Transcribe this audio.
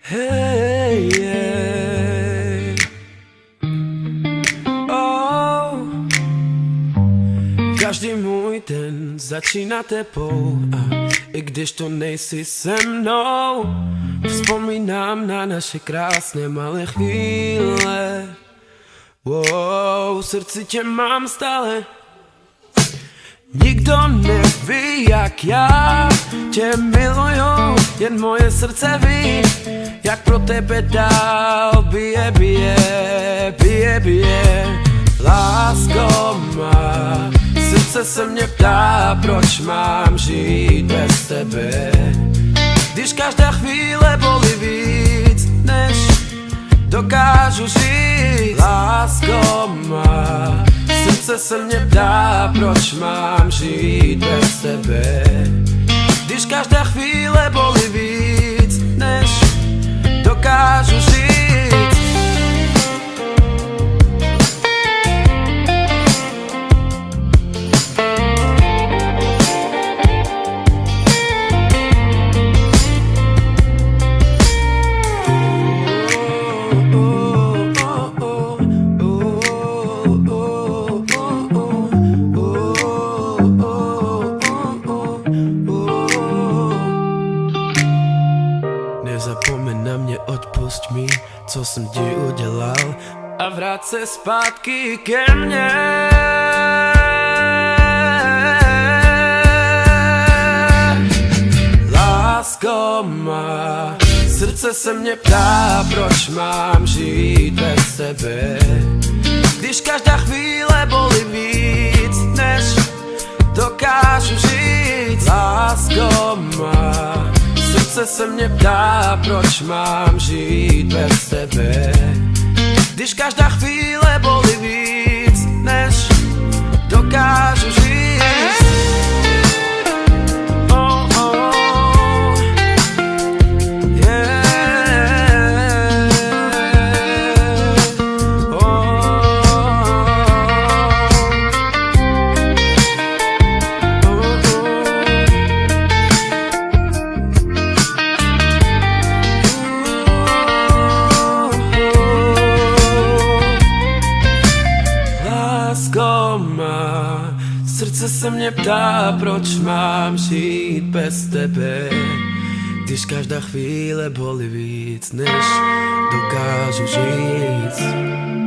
Hey, yeah. Oh. Každý můj den začíná tebou a i když to nejsi se mnou, vzpomínám na naše krásné malé chvíle. Wow, v srdci tě mám stále. Nikdo neví jak já tě miluju, jen moje srdce ví, jak pro tebe dál bije, bije, bije, bije. Lásko má, srdce se mě ptá, proč mám žít bez tebe, když každá chvíle bolí víc, než dokážu žít. Lásko má, srdce se mě ptá, proč mám žít bez tebe, když každá chvíle bolí víc, než dokážu žít. Nezapomeň na mě, odpusť mi, co jsem ti udělal, a vrát se zpátky ke mně. Lásko má, srdce se mě ptá, proč mám žít bez tebe, když každá chvíle bolí víc, než dokážu žít. Lásko má, srdce se mě ptá, proč mám žít bez tebe, když každá chvíle bolí víc, než dokážu žít. Oh, oh, yeah. Lásko má, srdce se mě ptá, proč mám žít bez tebe, když každá chvíle bolí víc, než dokážu žít.